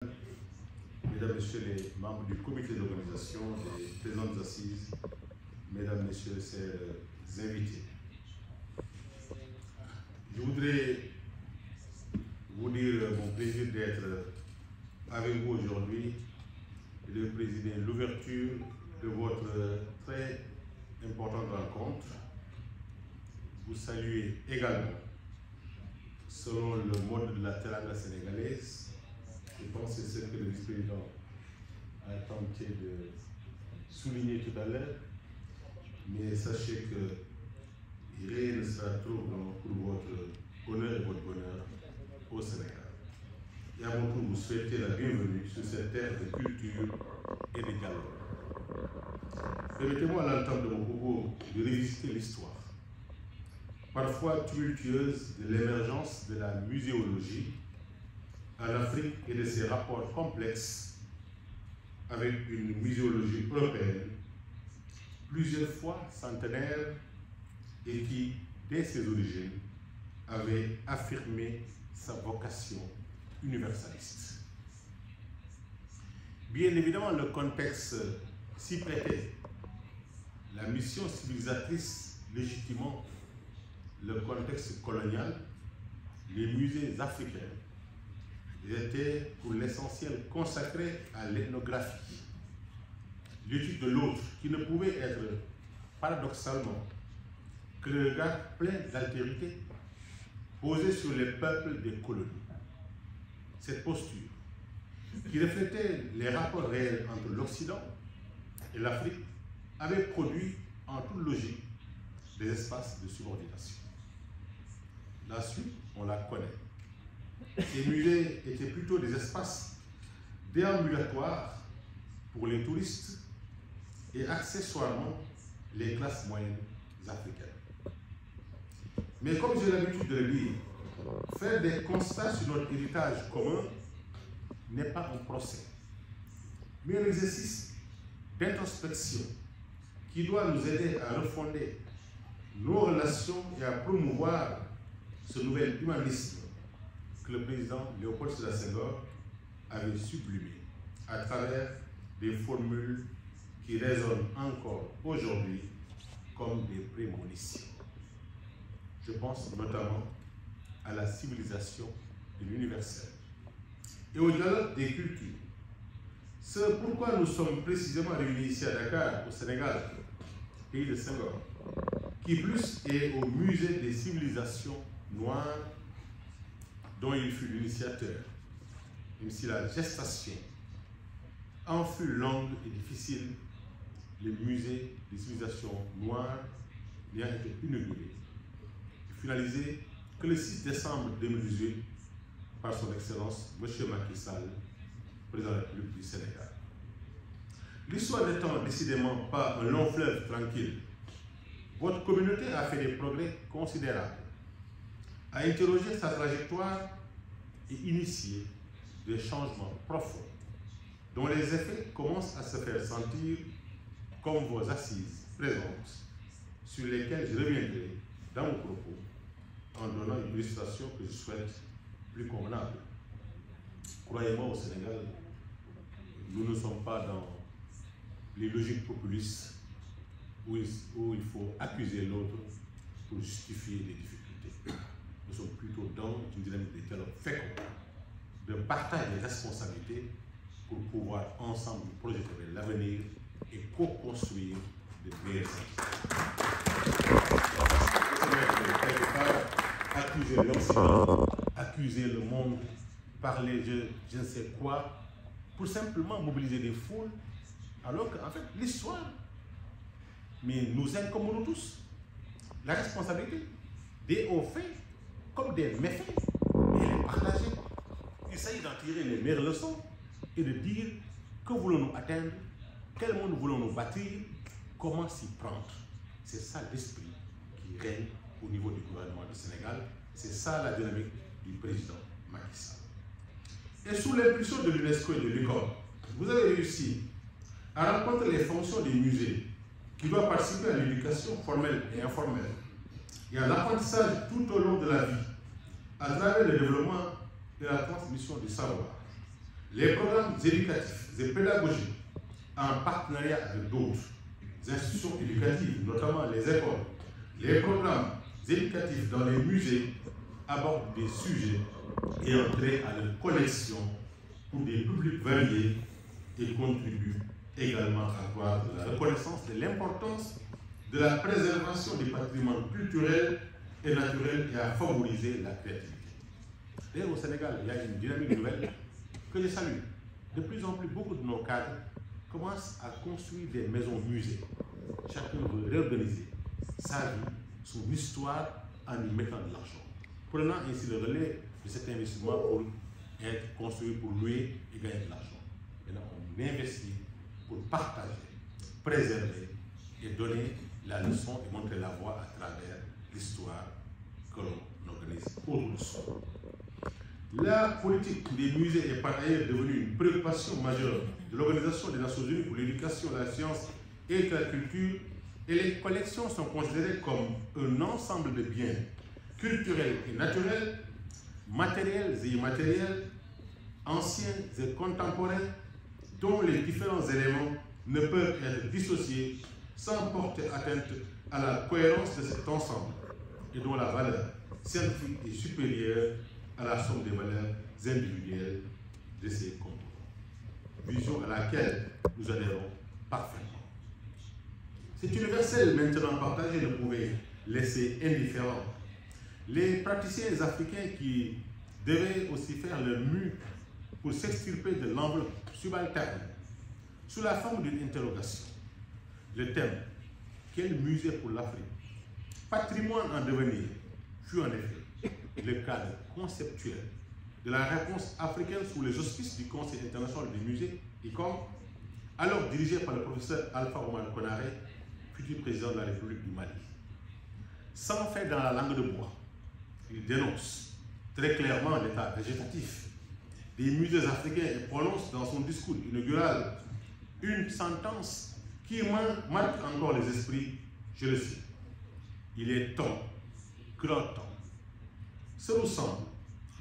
Mesdames, Messieurs les membres du comité d'organisation des présentes assises, Mesdames, Messieurs les invités, je voudrais vous dire mon plaisir d'être avec vous aujourd'hui et de présider l'ouverture de votre très importante rencontre. Vous saluez également, selon le mode de la teranga sénégalaise, je pense que c'est ce que le vice-président a tenté de souligner tout à l'heure, mais sachez que rien ne sera trop grand pour votre honneur et votre bonheur au Sénégal. Et à mon tour, vous souhaitez la bienvenue sur cette terre de culture et de dialogue. Permettez-moi à l'entente de mon propos de revisiter l'histoire, parfois tumultueuse, de l'émergence de la muséologie en Afrique et de ses rapports complexes avec une muséologie européenne, plusieurs fois centenaire et qui, dès ses origines, avait affirmé sa vocation universaliste. Bien évidemment, le contexte s'y prêtait. La mission civilisatrice légitimant le contexte colonial, les musées africains étaient pour l'essentiel consacrés à l'ethnographie, l'étude de l'autre, qui ne pouvait être paradoxalement que le regard plein d'altérité posé sur les peuples des colonies. Cette posture, qui reflétait les rapports réels entre l'Occident et l'Afrique, avait produit en toute logique des espaces de subordination. La suite, on la connaît. Ces musées étaient plutôt des espaces déambulatoires pour les touristes et accessoirement les classes moyennes africaines. Mais comme j'ai l'habitude de le dire, faire des constats sur notre héritage commun n'est pas un procès, mais un exercice d'introspection qui doit nous aider à refonder nos relations et à promouvoir ce nouvel humanisme que le président Léopold Sédar Senghor avait sublimé à travers des formules qui résonnent encore aujourd'hui comme des prémonitions. Je pense notamment à la civilisation de l'universel et au dialogue des cultures. C'est pourquoi nous sommes précisément réunis ici à Dakar, au Sénégal, pays de Senghor, qui plus est au musée des civilisations noires dont il fut l'initiateur, même si la gestation en fut longue et difficile. Le musée des civilisations noires n'ayant été inauguré et finalisé que le 6 décembre 2018 par son Excellence M. Macky Sall, président de la République du Sénégal. L'histoire n'étant décidément pas un long fleuve tranquille, votre communauté a fait des progrès considérables, a interrogé sa trajectoire et initié des changements profonds dont les effets commencent à se faire sentir comme vos assises présentes, sur lesquelles je reviendrai dans mon propos en donnant une illustration que je souhaite plus convenable. Croyez-moi, au Sénégal, nous ne sommes pas dans les logiques populistes où il faut accuser l'autre pour justifier les difficultés. Nous sommes plutôt dans une dynamique de dialogue fécond, de partage des responsabilités pour pouvoir ensemble projeter l'avenir et co-construire de meilleurs accuser l'Occident, accuser le monde, parler je ne sais quoi, pour simplement mobiliser des foules, alors qu'en fait l'histoire nous incombe nous tous. La responsabilité des hauts faits comme des méfaits, et les partager. Il s'agit d'en tirer les meilleures leçons et de dire que voulons-nous atteindre, quel monde voulons-nous bâtir, comment s'y prendre. C'est ça l'esprit qui règne au niveau du gouvernement du Sénégal. C'est ça la dynamique du président Macky Sall. Et sous l'impulsion de l'UNESCO et de l'UCOM, vous avez réussi à rencontrer les fonctions des musées qui doivent participer à l'éducation formelle et informelle et à l'apprentissage tout au long de la vie à travers le développement et la transmission du savoir. Les programmes éducatifs et pédagogiques en partenariat avec d'autres institutions éducatives, notamment les écoles, les programmes éducatifs dans les musées abordent des sujets ayant trait à leur collection pour des publics variés et contribuent également à accroître la reconnaissance de l'importance de la préservation du patrimoine culturel et naturel et à favoriser la créativité. D'ailleurs, au Sénégal, il y a une dynamique nouvelle que je salue. De plus en plus, beaucoup de nos cadres commencent à construire des maisons-musées. Chacun veut réorganiser sa vie, son histoire, en y mettant de l'argent, prenant ainsi le relais de cet investissement pour être construit, pour louer et gagner de l'argent. Maintenant, on investit pour partager, préserver et donner la leçon et montrer la voie à travers l'histoire que l'on organise autour de soi. La politique des musées est par ailleurs devenue une préoccupation majeure de l'Organisation des Nations Unies pour l'éducation, la science et la culture, et les collections sont considérées comme un ensemble de biens culturels et naturels, matériels et immatériels, anciens et contemporains, dont les différents éléments ne peuvent être dissociés sans porter atteinte à la cohérence de cet ensemble et dont la valeur scientifique est supérieure à la somme des valeurs individuelles de ces composants. Vision à laquelle nous adhérons parfaitement. C'est universel maintenant partagé, ne pouvait laisser indifférent les praticiens africains qui devaient aussi faire leur mue pour s'extirper de l'enveloppe subalterne sous la forme d'une interrogation. Le thème « Quel musée pour l'Afrique ? Patrimoine en devenir » fut en effet le cadre conceptuel de la réponse africaine sous les auspices du Conseil international des musées, ICOM, alors dirigé par le professeur Alpha Oumar Konaré, futur président de la République du Mali. Sans faire dans la langue de bois, il dénonce très clairement l'état végétatif des musées africains et prononce dans son discours inaugural une sentence qui marque encore les esprits, je le cite. Il est temps, grand temps, ce nous semble,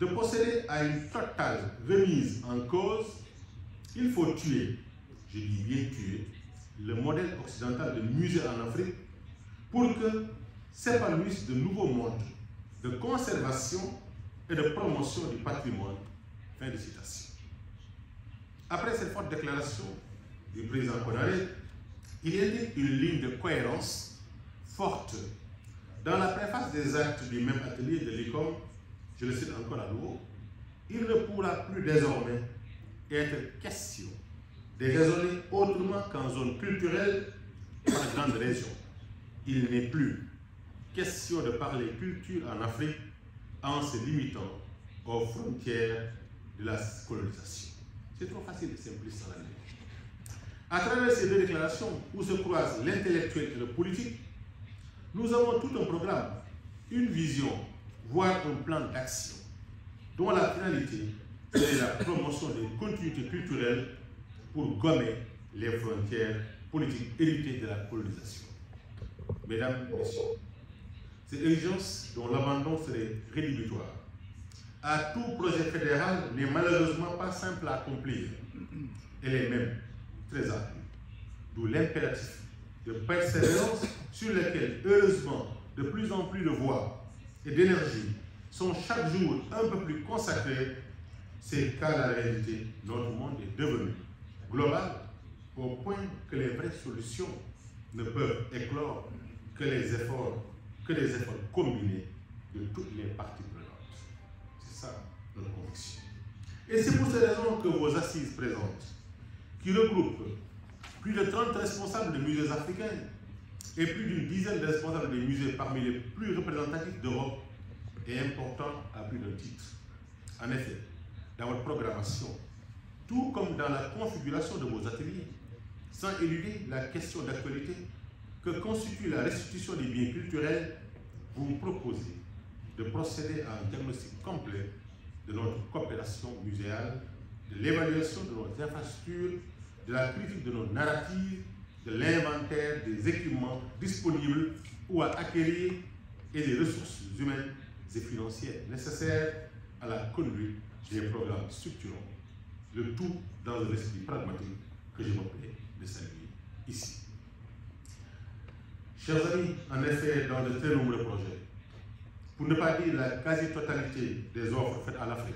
de procéder à une totale remise en cause. Il faut tuer, je dis bien tuer, le modèle occidental de musée en Afrique pour que s'épanouissent de nouveaux modes de conservation et de promotion du patrimoine. Fin de citation. Après cette forte déclaration du président Konaré, il indique une ligne de cohérence forte. Dans la préface des actes du même atelier de l'ICOM, je le cite encore à nouveau, il ne pourra plus désormais être question de raisonner autrement qu'en zone culturelle par grande région. Il n'est plus question de parler culture en Afrique en se limitant aux frontières de la colonisation. C'est trop facile et simpliste à la limite. À travers ces deux déclarations où se croisent l'intellectuel et le politique, nous avons tout un programme, une vision, voire un plan d'action, dont la finalité est la promotion des continuités culturelles pour gommer les frontières politiques héritées de la colonisation. Mesdames, Messieurs, ces exigences dont l'abandon serait rédhibitoire à tout projet fédéral n'est malheureusement pas simple à accomplir. Elle est même très ardue. D'où l'impératif de persévérance sur lequel, heureusement, de plus en plus de voix et d'énergie sont chaque jour un peu plus consacrées. C'est qu'à la réalité, notre monde est devenu global au point que les vraies solutions ne peuvent éclore que les efforts combinés de toutes les parties prenantes. C'est ça notre conviction. Et c'est pour ces raisons que vos assises présentes, qui regroupent plus de 30 responsables de musées africains et plus d'une dizaine de responsables des musées parmi les plus représentatifs d'Europe, est important à plus d'un titre. En effet, dans votre programmation, tout comme dans la configuration de vos ateliers, sans éluder la question d'actualité que constitue la restitution des biens culturels, vous proposez de procéder à un diagnostic complet de notre coopération muséale, de l'évaluation de nos infrastructures, de la critique de nos narratives, de l'inventaire des équipements disponibles ou à acquérir et des ressources humaines et financières nécessaires à la conduite des programmes structurants le tout dans un esprit pragmatique que je me plais de saluer ici. Chers amis, en effet, dans de très nombreux projets, pour ne pas dire la quasi-totalité des offres faites à l'Afrique,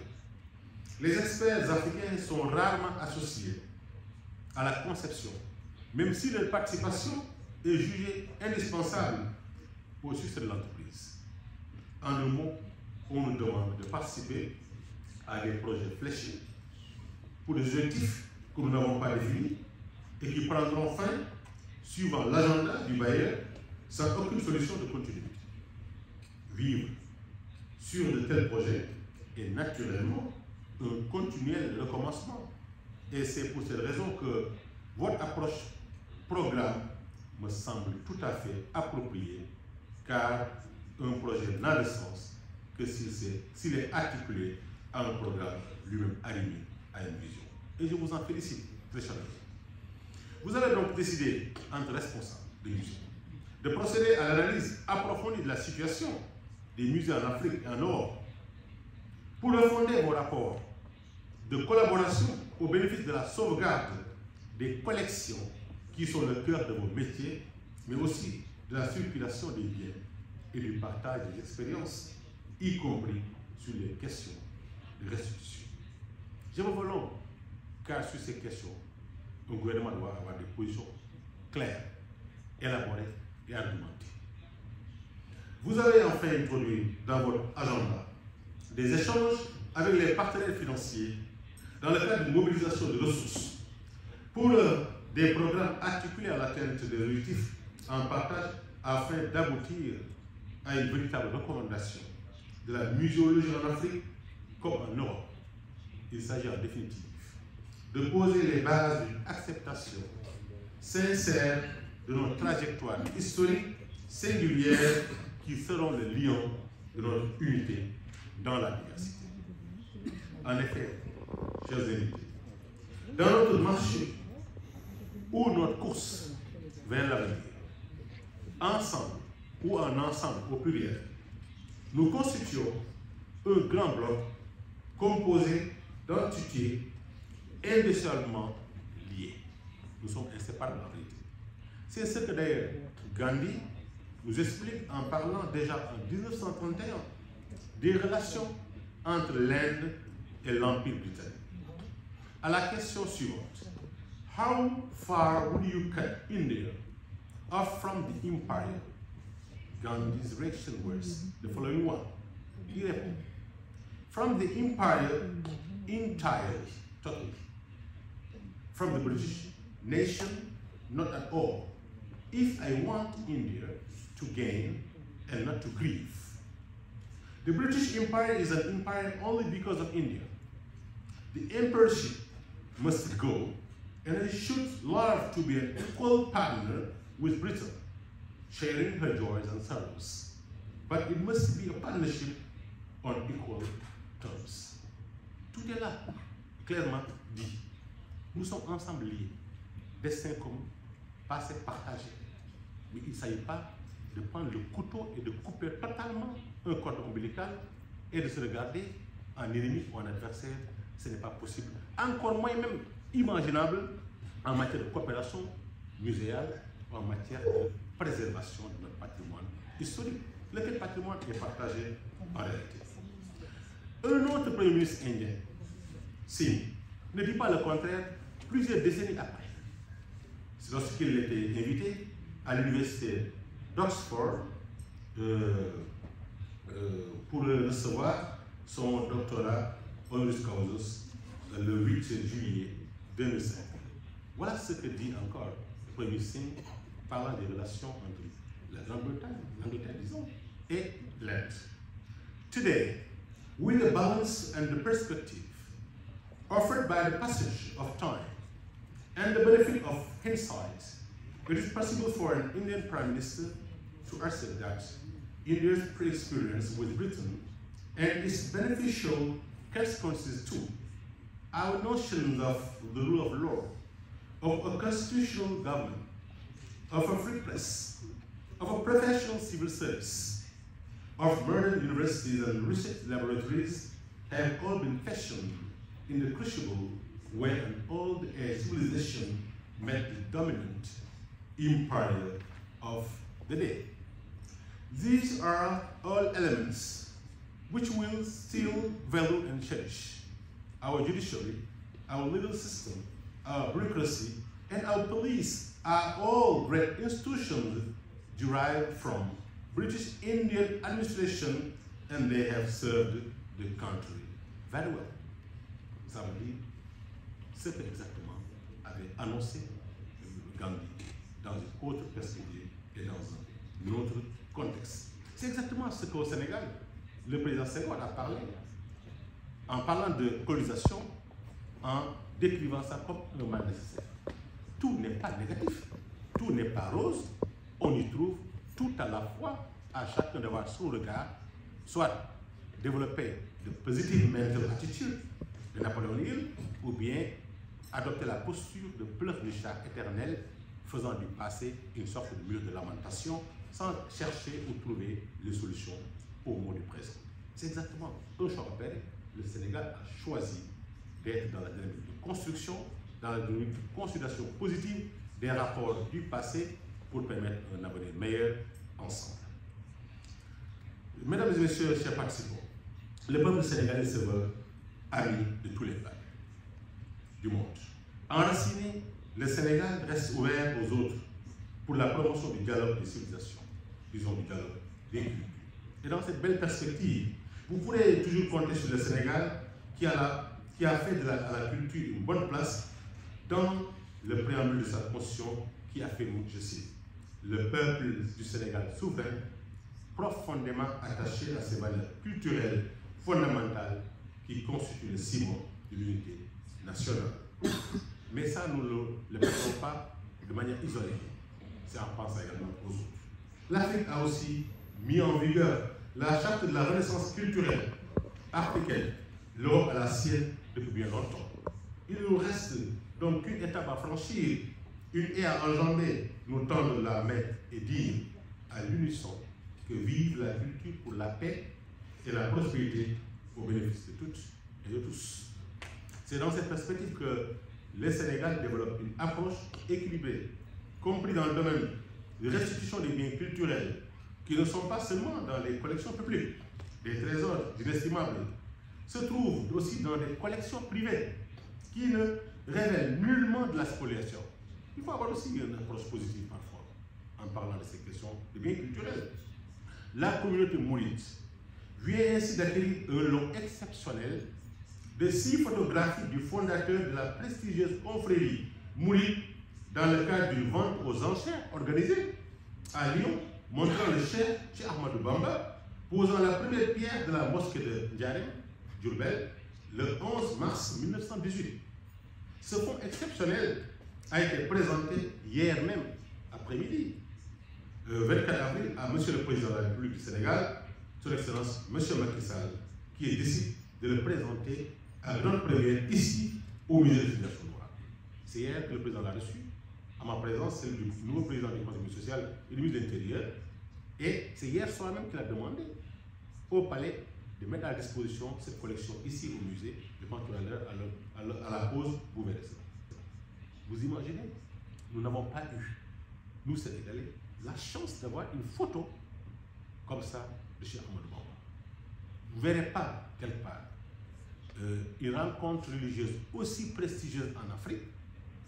les experts africains sont rarement associés à la conception, même si leur participation est jugée indispensable au succès de l'entreprise. En un mot, on nous demande de participer à des projets fléchés pour des objectifs que nous n'avons pas définis et qui prendront fin suivant l'agenda du bailleur sans aucune solution de continuité. Vivre sur de tels projets est naturellement un continuel recommencement. Et c'est pour cette raison que votre approche programme me semble tout à fait appropriée, car un projet n'a de sens que s'il est articulé à un programme lui-même aligné à une vision. Et je vous en félicite très chaleureusement. Vous avez donc décidé, entre responsables de musées, de procéder à l'analyse approfondie de la situation des musées en Afrique et en Europe pour refonder vos rapports de collaboration au bénéfice de la sauvegarde des collections qui sont le cœur de vos métiers, mais aussi de la circulation des biens et du partage des expériences, y compris sur les questions de restitution. Je me veux long, car sur ces questions, un gouvernement doit avoir des positions claires, élaborées et argumentées. Vous avez enfin introduit dans votre agenda des échanges avec les partenaires financiers dans le cadre d'une mobilisation de ressources pour des programmes articulés à l'atteinte des objectifs en partage afin d'aboutir à une véritable recommandation de la muséologie en Afrique comme en Europe. Il s'agit en définitive de poser les bases d'une acceptation sincère de nos trajectoires historiques singulières qui seront le lion de notre unité dans la diversité. En effet, chers invités, dans notre marché ou notre course vers l'avenir, ensemble ou en ensemble au pluriel, nous constituons un grand bloc composé d'entités indissolublement liées. Nous sommes inséparables en réalité. C'est ce que d'ailleurs Gandhi nous explique en parlant déjà en 1931 des relations entre l'Inde et l'Empire britannique. À la question suivante, how far would you cut India off from the empire? Gandhi's reaction was the following one. Il répond, from the empire entirely, totally. From the British nation, not at all. If I want India to gain and not to grieve. The British Empire is an empire only because of India. The emperorship must go, and it should love to be an equal partner with Britain, sharing her joys and sorrows. But it must be a partnership on equal terms. Tout est là, clairement dit. Nous sommes ensemble liés, destin commun, passé partagé. Mais il ne s'agit pas de prendre le couteau et de couper totalement un cordon ombilical et de se regarder en ennemi ou en adversaire. Ce n'est pas possible. Encore moins même imaginable en matière de coopération muséale ou en matière de préservation de notre patrimoine historique. Lequel patrimoine est partagé en réalité. Un autre Premier ministre indien, Singh, ne dit pas le contraire plusieurs décennies après. C'est lorsqu'il était invité à l'université d'Oxford pour recevoir son doctorat honoris causa le 8 juillet 2005. Voilà ce que dit encore le Premier ministre parlant des relations entre la Grande-Bretagne, l'Angleterre disons, et l'Inde. Today, with the balance and the perspective offered by the passage of time and the benefit of hindsight, it is possible for an Indian Prime Minister to assert that India's pre-experience with Britain and its beneficial consequences too, our notions of the rule of law, of a constitutional government, of a free press, of a professional civil service, of modern universities and research laboratories have all been fashioned in the crucible where an old civilization met the dominant empire of the day. These are all elements which will still value and cherish. Our judiciary, our legal system, our bureaucracy, and our police are all great institutions derived from British Indian administration, and they have served the country very well. Ça veut dire ce qu'exactement avait annoncé Gandhi dans une autre perspective et dans un autre contexte. C'est exactement ce qu'au Sénégal, le président Senghor a parlé, en parlant de colonisation, en décrivant ça comme un mal nécessaire. Tout n'est pas négatif, tout n'est pas rose, on y trouve tout à la fois, à chacun d'avoir son regard, soit développer de positive mental attitude de Napoléon Hill, ou bien adopter la posture de pleurnichat éternel, faisant du passé une sorte de mur de lamentation, sans chercher ou trouver les solutions au mot du présent. C'est exactement un choix opéré. Le Sénégal a choisi d'être dans la dynamique de construction, dans la dynamique de consolidation positive des rapports du passé pour permettre un avenir meilleur ensemble. Mesdames et messieurs, chers participants, le peuple sénégalais se veut ami de tous les peuples du monde. Enraciné, le Sénégal reste ouvert aux autres pour la promotion du dialogue des civilisations, disons du dialogue des cultures. Et dans cette belle perspective, vous pourrez toujours compter sur le Sénégal qui a fait à la culture une bonne place dans le préambule de sa constitution qui affirme, je cite, le peuple du Sénégal souverain, profondément attaché à ses valeurs culturelles fondamentales qui constituent le ciment de l'unité nationale. Mais ça, nous ne le mettons pas de manière isolée. C'est en pensant également aux autres. L'Afrique a aussi mis en vigueur la charte de la renaissance culturelle africaine. L'Europe a la sienne depuis bien longtemps. Il nous reste donc une étape à franchir, une haie à enjamber, nous tendre la main et dire à l'unisson que vive la culture pour la paix et la prospérité au bénéfice de toutes et de tous. C'est dans cette perspective que le Sénégal développe une approche équilibrée, compris dans le domaine de restitution des biens culturels, qui ne sont pas seulement dans les collections publiques, des trésors inestimables, se trouvent aussi dans des collections privées, qui ne révèlent nullement de la spoliation. Il faut avoir aussi une approche positive parfois, en parlant de ces questions de biens culturels. La communauté mouride vient ainsi d'acquérir un lot exceptionnel de 6 photographies du fondateur de la prestigieuse confrérie mouride dans le cadre d'une vente aux enchères organisée à Lyon, montrant le cheikh Ahmadou Bamba posant la première pierre de la mosquée de Ndiarème, Diourbel, le 11 mars 1918. Ce fonds exceptionnel a été présenté hier même après-midi, 24 avril, à M. le Président de la République du Sénégal, Son Excellence M. Macky Sall, qui décide de le présenter à grande première ici au musée de l'Éducation noire. C'est hier que le président l'a reçu, à ma présence, celle du nouveau président du Conseil social et du ministre de l'Intérieur. Et c'est hier soir même qu'il a demandé au palais de mettre à disposition cette collection ici au musée. Je pense tout à l'heure, à la pause, vous verrez ça. Vous imaginez, nous n'avons pas eu, nous Sénégalais, la chance d'avoir une photo comme ça de Cheikh Ahmadou Bamba. Vous ne verrez pas quelque part une rencontre religieuse aussi prestigieuse en Afrique,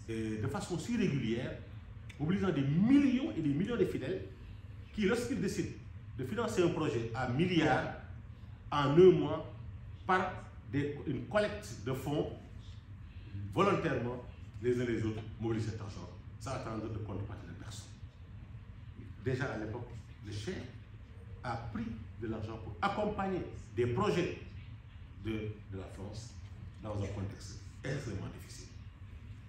de façon si régulière, mobilisant des millions et des millions de fidèles qui, lorsqu'ils décident de financer un projet à milliards en un mois par une collecte de fonds, volontairement, les uns les autres mobilisent cet argent sans attendre de contrepartie de personne. Déjà à l'époque, le cheikh a pris de l'argent pour accompagner des projets de la France dans un contexte extrêmement difficile.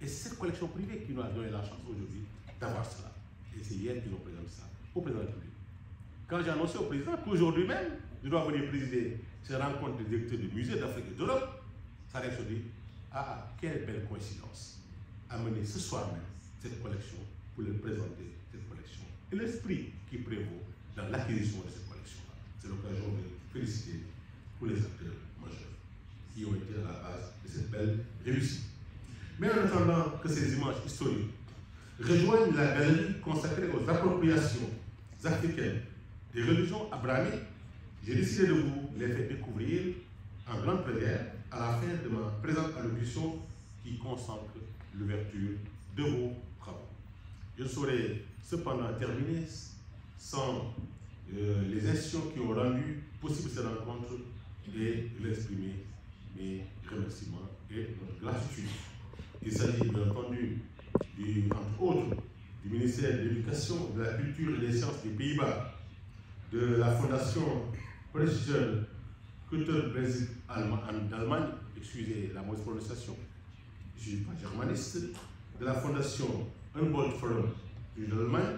Et c'est cette collection privée qui nous a donné la chance aujourd'hui d'avoir cela. Et c'est hier qu'ils ont présenté ça au président de la République. Quand j'ai annoncé au président qu'aujourd'hui même, je dois venir présider ces rencontres des directeurs du musée d'Afrique et d'Europe, ça reste dit, ah, quelle belle coïncidence, amener ce soir même cette collection pour leur présenter cette collection. Et l'esprit qui prévaut dans l'acquisition de cette collection-là. C'est l'occasion de féliciter tous les acteurs majeurs qui ont été à la base de cette belle réussite. Mais en attendant que ces images historiques rejoignent la galerie consacrée aux appropriations africaines des religions abrahamiques, j'ai décidé de vous les faire découvrir en grande première à la fin de ma présente allocution qui concentre l'ouverture de vos travaux. Je ne saurais cependant terminer sans les institutions qui ont rendu possible cette rencontre et leur exprimer mes remerciements et notre gratitude. Il s'agit bien entendu, entre autres, du ministère de l'Éducation, de la Culture et des Sciences des Pays-Bas, de la Fondation Preußische Kulturbesitz d'Allemagne, excusez la mauvaise prononciation, je ne suis pas germaniste, de la Fondation Humboldt Forum d'Allemagne,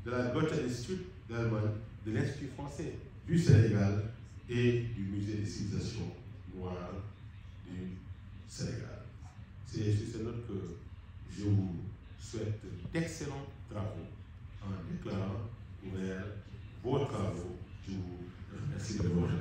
de la Goethe Institut d'Allemagne, de l'Institut français du Sénégal et du Musée des civilisations noires du Sénégal. C'est sur cette note que je vous souhaite d'excellents travaux en déclarant ouvert vos travaux. Je vous remercie de votre